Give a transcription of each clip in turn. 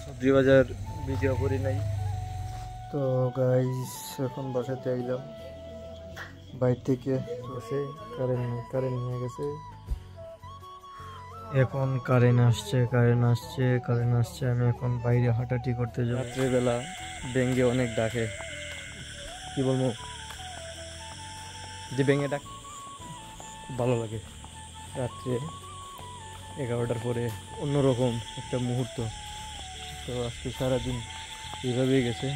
Chowdhurybazar video করি নাই তো গাইস, এখন বাসাতে আইলাম বাইর থেকে। তো সে কারেন্ট নিয়ে গেছে। এখন কারেন্ট আসছে। আমি এখন বাইরে হাঁটাহাঁটি করতে যাই। রাত্রেবেলা ডেঙ্গে অনেক ডাকে, কি বলবো, যে ব্যাঙে ডাক খুব ভালো লাগে। রাত্রে 11টার পরে অন্যরকম একটা মুহূর্ত। তো আজকে সারাদিন এইভাবেই গেছে,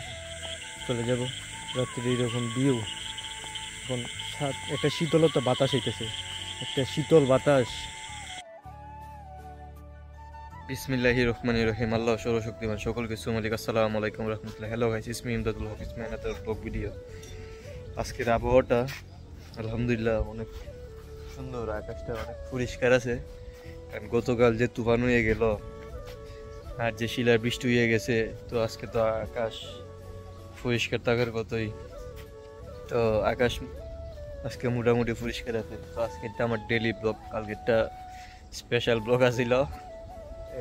চলে যাব রাত্রে। এইরকম ভিউ, এখন একটা শীতলতা বাতাস হইতেছে, একটা শীতল বাতাস। বিসমিল্লাহির রহমানির রহিম। আল্লাহ সর্বশক্তিমান, সকল কিছু মালিক। আসসালামু আলাইকুম রহমতুল্লাহ। হ্যালো গাইস, ইসমি ইমদাদুল হক, ইসমি আনাদার ব্লগ ভিডিও। আজকের আবহাওয়াটা আলহামদুলিল্লাহ অনেক সুন্দর, আকাশটা অনেক পরিষ্কার আছে। কারণ গতকাল যে তুফান হয়ে গেল আর যে শিলার বৃষ্টি হয়ে গেছে, তো আজকে তো আকাশ পরিষ্কার থাকার কথাই। তো আকাশ আজকে মোটামুটি পরিষ্কার আছে। তো আজকেরটা আমার ডেইলি ব্লগ, কালকেরটা স্পেশাল ব্লগ আছিল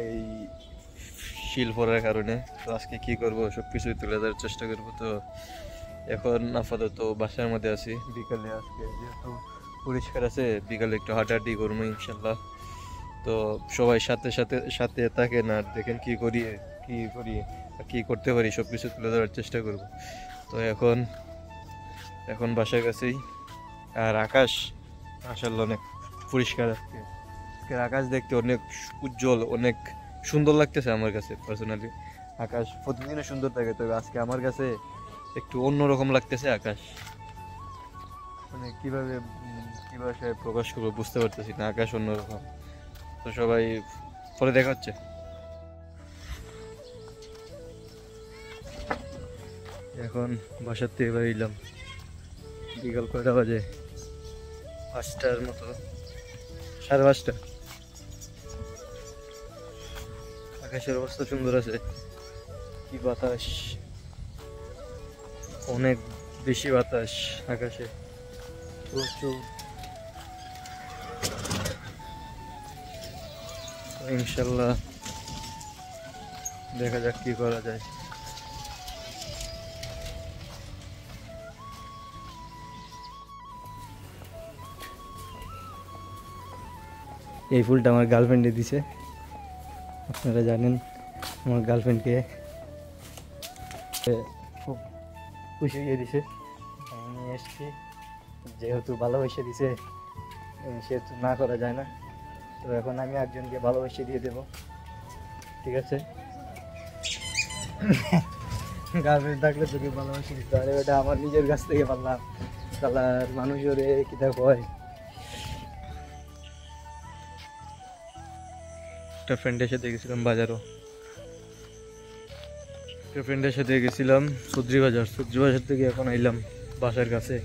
এই শিল পড়ার কারণে। তো আজকে কি করব, সব কিছুই তুলে ধরার চেষ্টা করবো। তো এখন আপাতত বাসার মধ্যে আছি। বিকালে আজকে যেহেতু পরিষ্কার আছে, বিকালে একটু হাঁটাহাঁটি করবো ইনশাল্লাহ। তো সবাই সাথে সাথে সাথে থাকেন আর দেখেন কি কি করতে পারি, সব কিছু তুলে ধরার চেষ্টা করব। তো এখন বাসার কাছেই। আর আকাশ মাশাআল্লাহ অনেক পরিষ্কার। আজকের আকাশ দেখতে অনেক উজ্জ্বল, অনেক সুন্দর লাগতেছে আমার কাছে পার্সোনালি। আকাশ প্রতিদিনও সুন্দর থাকে, তবে আজকে আমার কাছে একটু অন্যরকম লাগতেছে আকাশ। মানে কিভাবে প্রকাশ করবো বুঝতে পারতেছি না, আকাশ অন্যরকম। তো সবাই পরে দেখা হচ্ছে। এখন বাসার থেকে বেরিলাম, বিকাল কয়টা বাজে, 5টার মতো, 5:30। আকাশের অবস্থা সুন্দর আছে, কি বাতাস, অনেক বেশি বাতাস আকাশে, প্রচুর। ইনশাল্লাহ দেখা যাক কি করা যায়। এই ফুলটা আমার গার্লফ্রেন্ডে দিছে, আপনারা জানেন আমার গার্লফ্রেন্ডকে খুব খুশি হয়ে দিছে। আমি নিয়ে এসছি, যেহেতু ভালোবেসে দিছে সেহেতু না করা যায় না। তো এখন আমি একজনকে ভালোবেসে দিয়ে দেবো, ঠিক আছে? গার্লফ্রেন্ড থাকলে তোকে ভালোবেসে দিতে পারে, ওটা আমার নিজের কাছ থেকে পারলাম। কালার মানুষ ওরে কিতা কয়। একটা ফ্রেন্ডের সাথে গেছিলাম বাজারও, একটা ফ্রেন্ডের সাথে গেছিলাম চৌধুরীবাজার থেকে এখন আইলাম বাসার কাছে।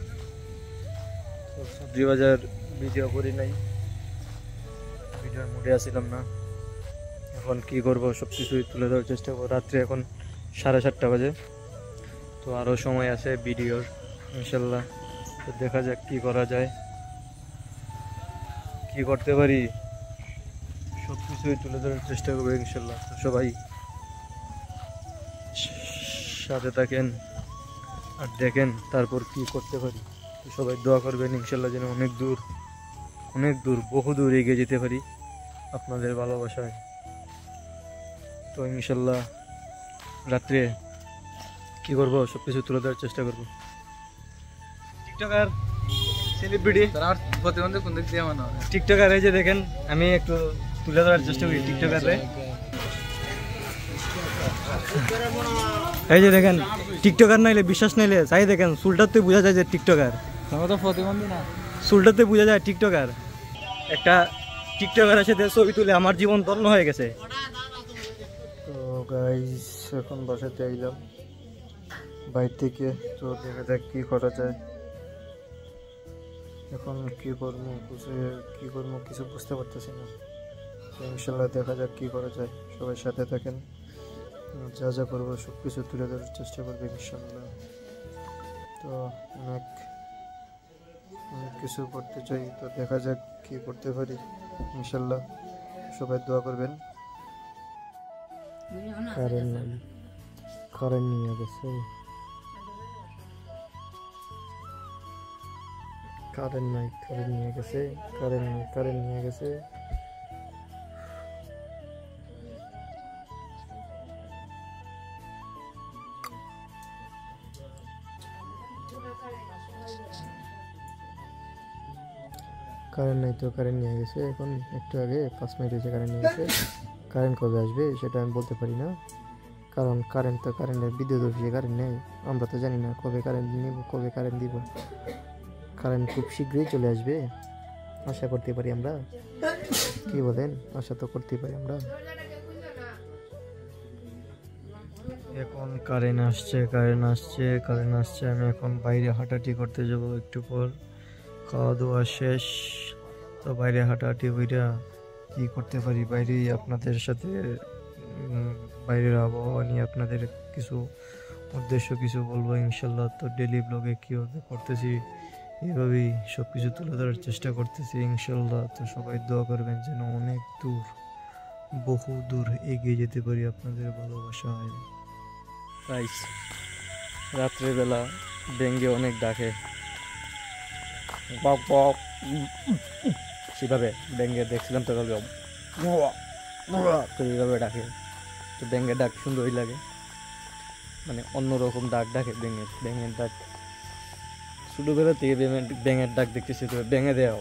চৌধুরীবাজার ভিডিও করি নাই, ভিডিওর মুডে আসছিলাম না। এখন কি করব, সব কিছুই তুলে ধরার চেষ্টা করবো। রাত্রে এখন 7:30 বাজে, তো আরও সময় আছে ভিডিওর ইনশাল্লাহ। তো দেখা যাক কি করা যায়, কি করতে পারি, সব কিছুই তুলে ধরার চেষ্টা করবো ইনশাল্লাহ। তো সবাই সাথে থাকেন আর দেখেন তারপর কি করতে পারি। তো সবাই দোয়া করবেন ইনশাল্লাহ যেন অনেক দূর বহু দূর এগিয়ে যেতে পারি আপনাদের ভালোবাসায়। তো ইনশাল্লাহ রাত্রে কি করব, সব কিছু তুলে ধরার চেষ্টা করবো। টিকটকার সেলিব্রিটি প্রতিবন্ধী কোন দিক দিয়ে মনে হয় টিকটকার, এই যে দেখেন আমি একটু তুলে ধরার চেষ্টা করি টিকটকারে। এই যে দেখেন টিকটকার নাইলে বিশ্বাস নাইলে চাই দেখেন, চুলটাতে বোঝা যায় যে টিকটকার। তো প্রতিবন্ধী না, চুলটাতে বোঝা যায় টিকটকার। একটা টিকটকারের সাথে ছবি তুলে আমার জীবন ধন্য হয়ে গেছে। তো গাইস, এখন বাসাতে আইলাম বাইর থেকে। তো দেখা যাক কি করা যায়। এখন কি করবো কিছু বুঝতে পারতেছি না। তো ইনশাল্লাহ দেখা যাক কি করা যায়। সবাই সাথে থাকেন, যা যা করবো সব কিছু তুলে ধরার চেষ্টা করবে ইনশাল্লাহ। তো অনেক কিছু করতে চাই, তো দেখা যাক কি করতে পারি ইনশাল্লাহ। সবাই দোয়া করবেন। কারেন্ট নাই, কারেন্ট নিয়ে গেছে, কারেন্ট নাই, কারেন্ট নিয়ে গেছে, কারেন্ট নাই, কারেন্ট নিয়ে গেছে। কারেন্ট নাই তো কারেন্ট নিয়ে গেছে। এখন একটু আগে 5 মিনিট হয়েছে কারেন্ট নিয়ে গেছে। কারেন্ট কবে আসবে সেটা আমি বলতে পারি না, কারণ কারেন্টের বিদ্যুৎ অফিসে কারেন্ট নেই। আমরা তো জানি না কবে কারেন্ট নিব, কবে কারেন্ট দিব। কারেন্ট খুব শীঘ্রই চলে আসবে, আশা করতে পারি আমরা। কি বলেন? আশা তো করতে পারি আমরা। এখন কারেন্ট আসছে, কারেন্ট আসছে, কারেন্ট আসছে। আমি এখন বাইরে হাঁটাহাঁটি করতে যাব একটু পর। খাওয়া দাওয়া শেষ, তো বাইরে হাঁটাহাঁটি বইরা কি করতে পারি বাইরেই আপনাদের সাথে বাইরের আবহাওয়া নিয়ে আপনাদের কিছু উদ্দেশ্য কিছু বলবো ইনশাল্লাহ। তো ডেলি ব্লগে কীভাবে করতেছি এইভাবেই সব কিছু তুলে ধরার চেষ্টা করতেছি ইনশাল্লাহ। তো সবাই দোয়া করবেন যেন অনেক দূর, বহু দূর এগিয়ে যেতে পারি আপনাদের ভালোবাসায়। গাইস, রাত্রেবেলা ডেঙ্গে অনেক ডাকে, বক বক সেভাবে ডেঙ্গে দেখছিলাম তো এইভাবে ডাকে। তো ব্যাঙের ডাক সুন্দরই লাগে, মানে অন্যরকম ডাক ডাকে ব্যাঙের ডাক। ছোটোবেলা থেকে ব্যাঙের ডাক দেখতেছি, তো ব্যাঙে দেওয়া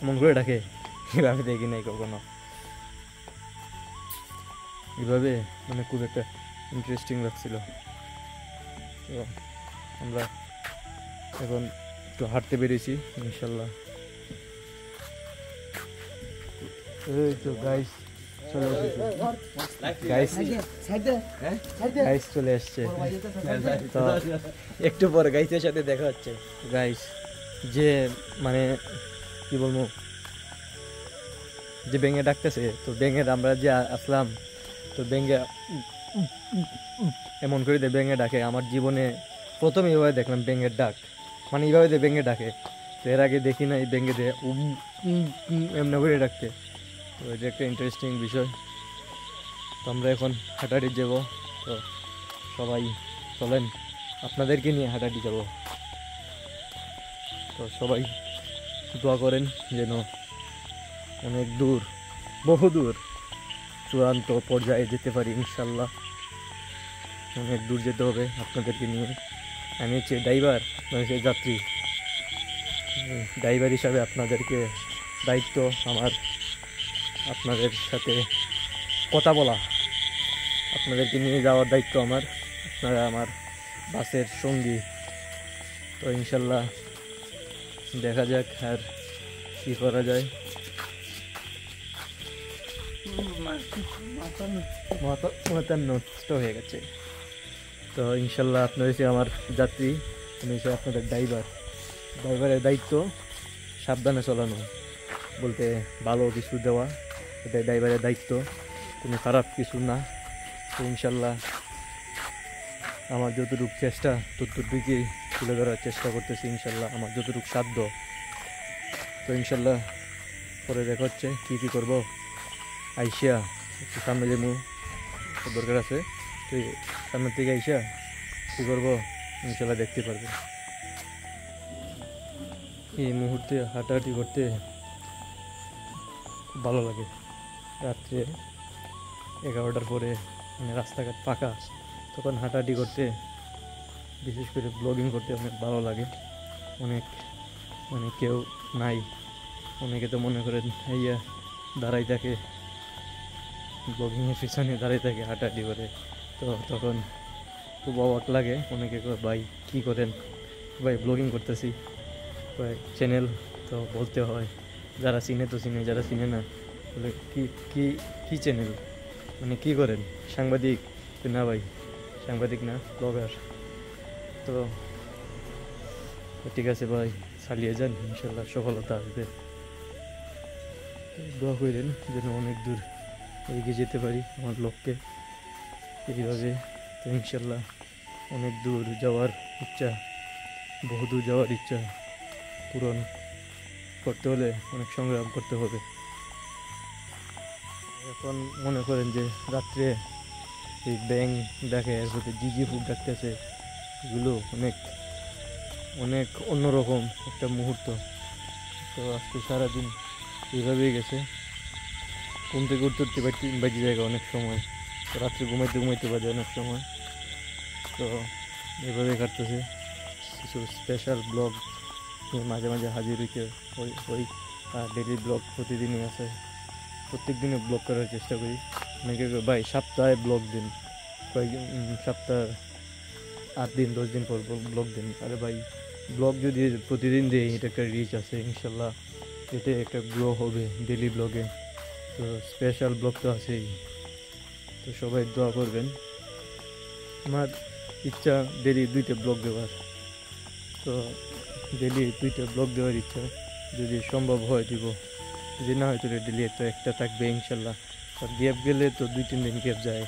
এমন করে ডাকে, এভাবে দেখি নাই কখনো। এভাবে মানে খুব একটা ইন্টারেস্টিং লাগছিল। তো আমরা এখন একটু হাঁটতে বেরিয়েছি ইনশাল্লাহ। এই তো গাইস চলে এসেছে, গাইস চলে এসছে। তো একটু পর গাইসের সাথে দেখা হচ্ছে। গাইস যে মানে কি বলবো, যে ব্যাঙে ডাকতেছে, তো ব্যাঙের আমরা যে আসলাম, তো ব্যাঙে এমন করে ব্যাঙে ডাকে। আমার জীবনে প্রথম এইভাবে দেখলাম ব্যাঙের ডাক, মানে এইভাবে ব্যাঙে ডাকে। তো এর আগে দেখি না এই ব্যাঙে দিয়ে এমন করে ডাকতে। তো এটা একটা ইন্টারেস্টিং বিষয়। তো আমরা এখন হাঁটাহাঁটি যাব, তো সবাই চলেন আপনাদেরকে নিয়ে হাঁটাহাঁটি যাব। তো সবাই দোয়া করেন যেন অনেক দূর, বহু দূর, চূড়ান্ত পর্যায়ে যেতে পারি ইনশাল্লাহ। অনেক দূর যেতে হবে আপনাদেরকে নিয়ে। আমি হচ্ছে ড্রাইভার, মানে যাত্রী। ড্রাইভার হিসাবে আপনাদেরকে দায়িত্ব আমার, আপনাদের সাথে কথা বলা, আপনাদেরকে নিয়ে যাওয়ার দায়িত্ব আমার। আপনারা আমার বাসের সঙ্গী। তো ইনশাল্লাহ দেখা যাক আর কী করা যায়। মাথা নষ্ট হয়ে গেছে। তো ইনশাল্লাহ আপনার হচ্ছে আমার যাত্রী, আমি হচ্ছে আপনাদের ড্রাইভার। ড্রাইভারের দায়িত্ব সাবধানে চালানো, বলতে ভালো কিছু দেওয়া, এটাই ড্রাইভারের দায়িত্ব, কোনো খারাপ কিছু না। তো ইনশাল্লাহ আমার যতটুকু চেষ্টা ততটুকুই তুলে ধরার চেষ্টা করতেছি ইনশাল্লাহ, আমার যতটুকু সাধ্য। তো ইনশাল্লাহ পরে দেখা হচ্ছে কী কী করবো। আইসিয়া একটু সামনে যে দরকার আছে, তো সামনের থেকে আইসা কী করবো ইনশাল্লাহ দেখতে পারবেন। এই মুহূর্তে হাঁটাহাঁটি করতে খুব ভালো লাগে। রাত্রে 11টার পরে মানে রাস্তাঘাট ফাঁকা, তখন হাঁটাহাঁটি করতে, বিশেষ করে ব্লগিং করতে অনেক ভালো লাগে। অনেক মানে কেউ নাই, অনেকে তো মনে করেন ইয়া দাঁড়াই থাকে, ব্লগিংয়ের পিছনে দাঁড়াই থাকে হাঁটাহাঁটি করে। তো তখন খুব অবাক লাগে, অনেকে ভাই কী করেন, ভাই ব্লগিং করতেছি, ভাই চ্যানেল তো বলতে হয়, যারা চিনে তো চিনে, যারা চিনে না বলে কি কি কি চ্যানেল, মানে কী করেন, সাংবাদিক? না ভাই সাংবাদিক না, ব্লগার। তো ঠিক আছে ভাই, চালিয়ে যান, ইনশাল্লাহ সফলতা আসবে। দোয়া করেন যেন অনেক দূর এগিয়ে যেতে পারি আমার লক্ষ্যে এইভাবে। তো ইনশাল্লাহ অনেক দূর যাওয়ার ইচ্ছা, বহু দূর যাওয়ার ইচ্ছা পূরণ করতে হলে অনেক সংগ্রাম করতে হবে। এখন মনে করেন যে রাত্রে এই ব্যাং দেখে, এর প্রতি জিজি ফুড ডাকতেছে, এগুলো অনেক অনেক অন্যরকম একটা মুহূর্ত। তো আজকে সারাদিন এইভাবেই গেছে, ঘুম থেকে উঠতে উঠতে বাজে জায়গা অনেক সময়, তো রাত্রে ঘুমাইতে ঘুমাইতে বাজে অনেক সময়। তো এভাবে কাটতেছে। কিছু স্পেশাল ব্লগ মাঝে মাঝে হাজির হইতে ওই ডেলি ব্লগ প্রতিদিনই আছে, প্রত্যেক দিনে ব্লগ করার চেষ্টা করি। অনেকে ভাই সপ্তাহে ব্লগ দিন, কয়েকদিন সপ্তাহ 8 দিন 10 দিন পর ব্লগ দিন। আরে ভাই ব্লগ যদি প্রতিদিন দিই, এটা একটা রিচ আছে ইনশাল্লাহ, এতে একটা গ্রো হবে ডেলি ব্লগে। তো স্পেশাল ব্লগ তো আছেই, তো সবাই দোয়া করবেন। আমার ইচ্ছা ডেলি 2টা ব্লগ দেওয়ার, তো ডেলি 2টা ব্লগ দেওয়ার ইচ্ছা, যদি সম্ভব হয় দিব, যদি না হয় তো ডেলি একটা থাকবে ইনশাল্লাহ। আর গ্যাপ গেলে তো 2-3 দিন গ্যাপ যায়,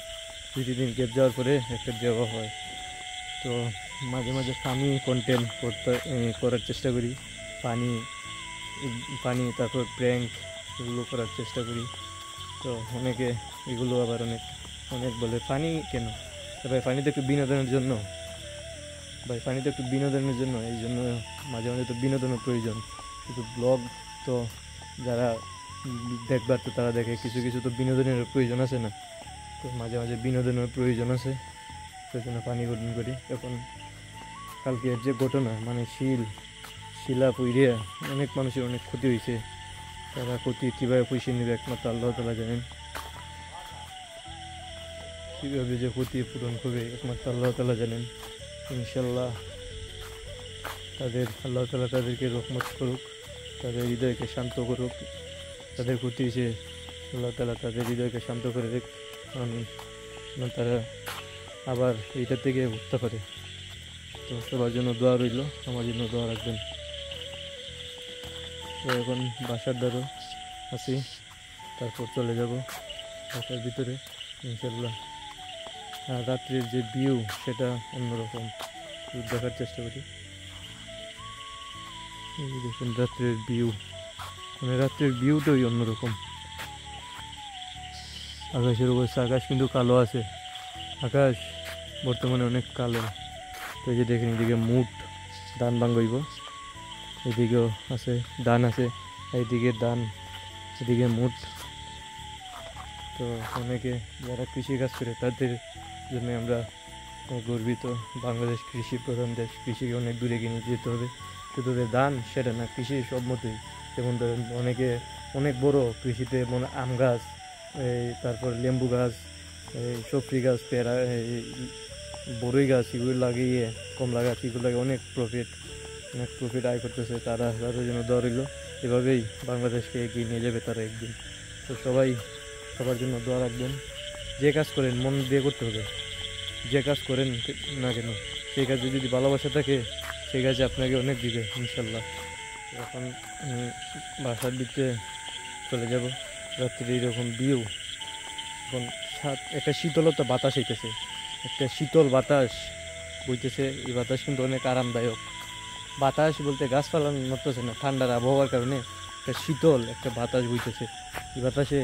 2-3 দিন গ্যাপ যাওয়ার পরে একটা দেওয়া হয়। তো মাঝে মাঝে ফানি কন্টেন্ট করার চেষ্টা করি, পানি পানি তারপর প্র্যাঙ্ক এগুলো করার চেষ্টা করি। তো অনেকে এগুলো আবার অনেক অনেক বলে ফানি কেন, ভাই ফানি তো একটু বিনোদনের জন্য, ভাই ফানি তো একটু বিনোদনের জন্য, এই জন্য মাঝে মাঝে তো বিনোদনের প্রয়োজন। কিন্তু ব্লগ তো যারা দেখবার তো তারা দেখে, কিছু কিছু তো বিনোদনের প্রয়োজন আছে না, তো মাঝে মাঝে বিনোদনের প্রয়োজন আছে, সেই জন্য পানি গঠন করি। এখন কালকে যে ঘটনা, মানে শিলা পুইরিয়া অনেক মানুষের অনেক ক্ষতি হয়েছে, তারা ক্ষতি কীভাবে পয়সা নেবে একমাত্র আল্লাহ তাআলা জানেন, কীভাবে যে ক্ষতি পূরণ করবে একমাত্র আল্লাহ তাআলা জানেন। ইনশাল্লাহ আল্লাহ তাআলা তাদেরকে রহমত করুক, তাদের হৃদয়কে শান্ত করুক, তাদের ক্ষতি হয়েছে আল্লাহ তাআলা তাদের হৃদয়কে শান্ত করে দেখ, তারা আবার এইটা থেকে উঠতে পারে। তো সবার জন্য দোয়া রইল, আমার জন্য দোয়া রাখবেন। তো এখন বাসার দ্বারও আছি, তারপর চলে যাব বাসার ভিতরে ইনশাল্লাহ। আর রাত্রির যে ভিউ সেটা অন্যরকম, দেখার চেষ্টা করি। এই দেখুন রাত্রের ভিউ, মানে রাত্রের ভিউটাই অন্যরকম। আকাশের অবস্থা, আকাশ কিন্তু কালো আছে, আকাশ বর্তমানে অনেক কালো। তো এই যে দেখেন এদিকে মুট ধান ভাঙ্গইব, এদিকেও আছে ধান আছে, এইদিকে ধান, এদিকে মুট। তো অনেকে যারা কৃষি কাজ করে তাদের জন্য আমরা গর্বিত। বাংলাদেশ কৃষি প্রধান দেশ, কৃষিকে অনেক দূরে এগিয়ে নিয়ে যেতে হবে। শুধু যে ধান সেটা না, কৃষি সব মতোই। যেমন ধরেন অনেকে অনেক বড় কৃষিতে মনে আম গাছ, তারপর লেম্বু গাছ, সবজি গাছ, পেয়ারা, বড়ই গাছ, এগুলো লাগিয়ে কমলা গাছ, এগুলো লাগে অনেক প্রফিট আয় করতেছে তারা। তাদের জন্য দোয়া রইল, এভাবেই বাংলাদেশকে এগিয়ে নিয়ে যাবে তারা একদিন। তো সবাই সবার জন্য দোয়া রাখবেন। যে কাজ করেন মন দিয়ে করতে হবে, যে কাজ করেন না কেন সেই কাজে যদি ভালোবাসা থাকে, সেই কাজে আপনাকে অনেক দিবে ইনশাল্লাহ। এখন বাসার ভিতরে চলে যাব, রাত্রে এইরকম ভিউ। এখন একটা শীতলতা বাতাস হইতেছে, একটা শীতল বাতাস বইতেছে। এই বাতাস কিন্তু অনেক আরামদায়ক। বাতাস বলতে গাছপালা নড়তেছে না, ঠান্ডার আবহাওয়ার কারণে একটা শীতল একটা বাতাস বইতেছে। এই বাতাসে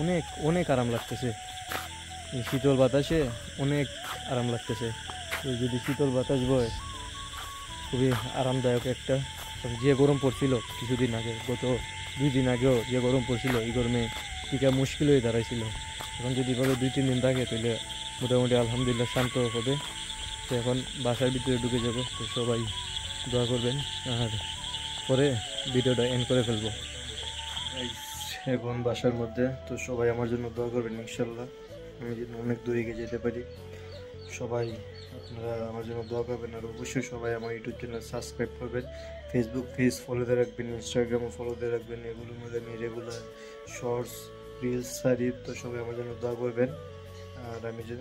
অনেক অনেক আরাম লাগতেছে, এই শীতল বাতাসে অনেক আরাম লাগতেছে। যদি শীতল বাতাস বয় খুবই আরামদায়ক একটা। যে গরম পড়ছিল কিছুদিন আগে, গত 2 দিন আগেও যে গরম পড়ছিল, এই গরমে টিকা মুশকিল হয়ে দাঁড়াইছিল। এখন যদি এভাবে 2-3 দিন থাকে তাহলে মোটামুটি আলহামদুলিল্লাহ শান্ত হবে। তো এখন বাসার ভিতরে ঢুকে যাব, তো সবাই দোয়া করবেন, আর পরে ভিডিওটা এন্ড করে ফেলবো। এখন বাসার মধ্যে, তো সবাই আমার জন্য দোয়া করবেন ইনশাল্লাহ, আমি যেন অনেক দূরে এগিয়ে যেতে পারি। সবাই আপনারা আমার জন্য দোয়া করবেন, আর অবশ্যই সবাই আমার ইউটিউব চ্যানেল সাবস্ক্রাইব করবেন, ফেসবুক পেজ ফলো দিয়ে রাখবেন, ইনস্টাগ্রামও ফলো দিয়ে রাখবেন। এগুলোর মধ্যে আমি রেগুলার শর্টস রিলস ছাড়ি, তো সবাই আমার জন্য দোয়া করবেন, আর আমি যে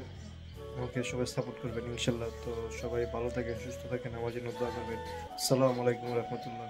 আমাকে সবাই সাপোর্ট করবেন ইনশাল্লাহ। তো সবাই ভালো থাকেন, সুস্থ থাকেন, আমার জন্য দোয়া করবেন। আসসালামু আলাইকুম রহমতুল্লাহ।